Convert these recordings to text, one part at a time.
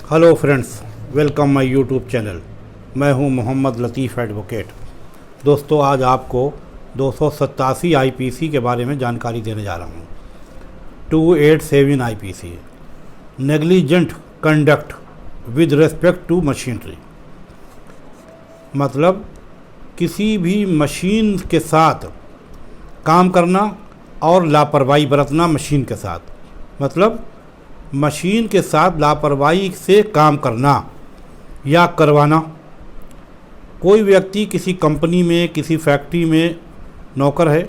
Hello friends, welcome my YouTube channel. मैं हूं मोहम्मद लतीफ़ advocate. दोस्तों, आज आपको 287 आईपीसी के बारे में जानकारी देने जा रहा हूं। 287 IPC, negligent conduct with respect to machinery, मतलब किसी भी मशीन के साथ काम करना और लापरवाही बरतना। मशीन के साथ मतलब मशीन के साथ लापरवाही से काम करना या करवाना। कोई व्यक्ति किसी कंपनी में, किसी फैक्ट्री में नौकर है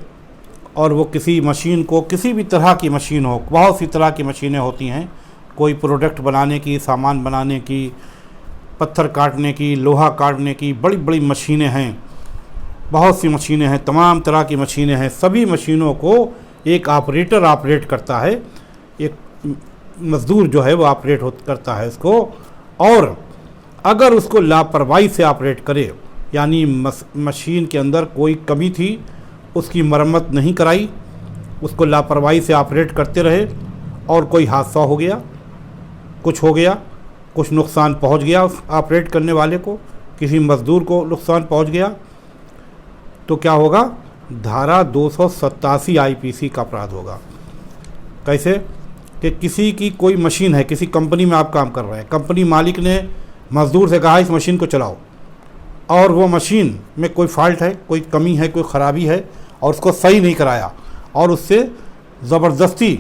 और वो किसी मशीन को, किसी भी तरह की मशीन हो, बहुत सी तरह की मशीनें होती हैं, कोई प्रोडक्ट बनाने की, सामान बनाने की, पत्थर काटने की, लोहा काटने की, बड़ी बड़ी मशीनें हैं, बहुत सी मशीनें हैं, तमाम तरह की मशीनें हैं। सभी मशीनों को एक ऑपरेटर ऑपरेट करता है, एक मज़दूर जो है वो ऑपरेट करता है इसको। और अगर उसको लापरवाही से ऑपरेट करे, यानी मशीन के अंदर कोई कमी थी, उसकी मरम्मत नहीं कराई, उसको लापरवाही से ऑपरेट करते रहे और कोई हादसा हो गया, कुछ नुकसान पहुंच गया उस ऑपरेट करने वाले को, किसी मज़दूर को नुकसान पहुंच गया, तो क्या होगा? धारा 287 आईपीसी का अपराध होगा। कैसे? कि किसी की कोई मशीन है, किसी कंपनी में आप काम कर रहे हैं, कंपनी मालिक ने मज़दूर से कहा इस मशीन को चलाओ, और वो मशीन में कोई फॉल्ट है, कोई कमी है, कोई ख़राबी है और उसको सही नहीं कराया और उससे ज़बरदस्ती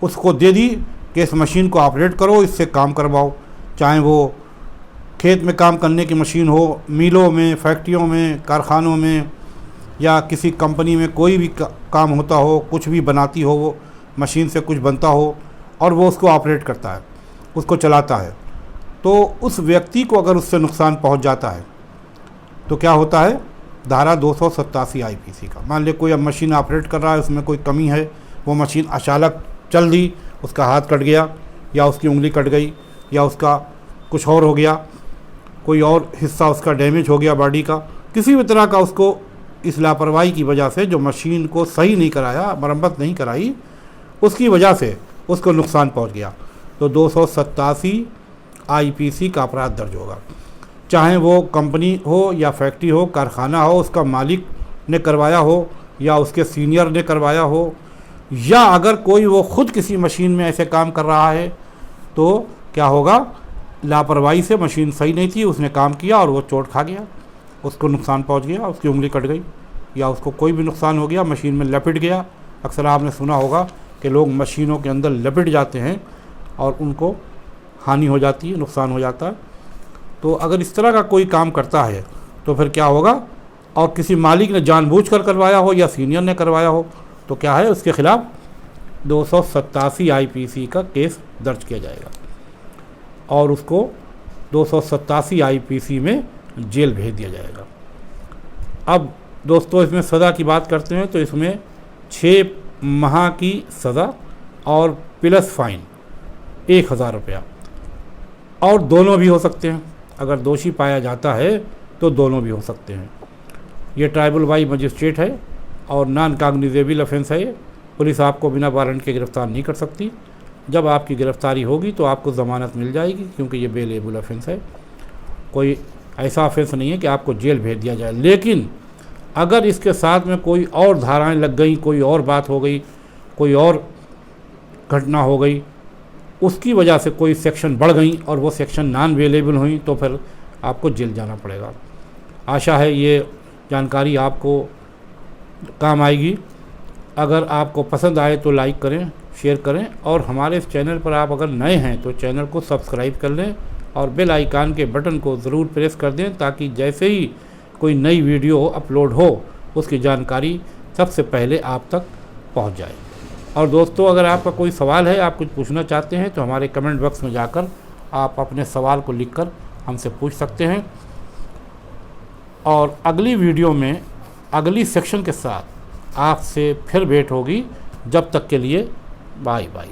उसको दे दी कि इस मशीन को ऑपरेट करो, इससे काम करवाओ। चाहे वो खेत में काम करने की मशीन हो, मिलों में, फैक्ट्रियों में, कारखानों में, या किसी कंपनी में कोई भी काम होता हो, कुछ भी बनाती हो वो मशीन से, कुछ बनता हो और वो उसको ऑपरेट करता है, उसको चलाता है, तो उस व्यक्ति को अगर उससे नुकसान पहुंच जाता है तो क्या होता है? धारा 287 आईपीसी का। मान ले कोई अब मशीन ऑपरेट कर रहा है, उसमें कोई कमी है, वो मशीन अचानक चल दी, उसका हाथ कट गया या उसकी उंगली कट गई या उसका कुछ और हो गया, कोई और हिस्सा उसका डैमेज हो गया बॉडी का, किसी भी तरह का उसको इस लापरवाही की वजह से, जो मशीन को सही नहीं कराया, मरम्मत नहीं कराई, उसकी वजह से उसको नुकसान पहुंच गया, तो 287 आईपीसी का अपराध दर्ज होगा। चाहे वो कंपनी हो या फैक्ट्री हो, कारखाना हो, उसका मालिक ने करवाया हो या उसके सीनियर ने करवाया हो, या अगर कोई वो खुद किसी मशीन में ऐसे काम कर रहा है तो क्या होगा? लापरवाही से, मशीन सही नहीं थी, उसने काम किया और वो चोट खा गया, उसको नुकसान पहुंच गया, उसकी उंगली कट गई या उसको कोई भी नुकसान हो गया, मशीन में लपेट गया। अक्सर आपने सुना होगा कि लोग मशीनों के अंदर लपेट जाते हैं और उनको हानि हो जाती है, नुकसान हो जाता है। तो अगर इस तरह का कोई काम करता है तो फिर क्या होगा? और किसी मालिक ने जानबूझकर करवाया हो या सीनियर ने करवाया हो तो क्या है? उसके खिलाफ 287 आईपीसी का केस दर्ज किया जाएगा और उसको 287 आईपीसी में जेल भेज दिया जाएगा। अब दोस्तों, इसमें सज़ा की बात करते हैं तो इसमें 6 माह की सज़ा और प्लस फाइन 1000 रुपया, और दोनों भी हो सकते हैं। अगर दोषी पाया जाता है तो दोनों भी हो सकते हैं। ये ट्राइबल बाई मजिस्ट्रेट है और नॉन कॉग्निजेबल ऑफेंस है। ये पुलिस आपको बिना वारंट के गिरफ़्तार नहीं कर सकती। जब आपकी गिरफ़्तारी होगी तो आपको ज़मानत मिल जाएगी, क्योंकि ये बेलेबल ऑफेंस है। कोई ऐसा ऑफेंस नहीं है कि आपको जेल भेज दिया जाए। लेकिन अगर इसके साथ में कोई और धाराएं लग गई, कोई और बात हो गई, कोई और घटना हो गई, उसकी वजह से कोई सेक्शन बढ़ गई और वो सेक्शन नॉन अवेलेबल हुई, तो फिर आपको जेल जाना पड़ेगा। आशा है ये जानकारी आपको काम आएगी। अगर आपको पसंद आए तो लाइक करें, शेयर करें, और हमारे इस चैनल पर आप अगर नए हैं तो चैनल को सब्सक्राइब कर लें और बेल आइकन के बटन को ज़रूर प्रेस कर दें, ताकि जैसे ही कोई नई वीडियो अपलोड हो उसकी जानकारी सबसे पहले आप तक पहुंच जाए। और दोस्तों, अगर आपका कोई सवाल है, आप कुछ पूछना चाहते हैं, तो हमारे कमेंट बॉक्स में जाकर आप अपने सवाल को लिखकर हमसे पूछ सकते हैं। और अगली वीडियो में अगली सेक्शन के साथ आपसे फिर भेंट होगी। जब तक के लिए बाय बाय।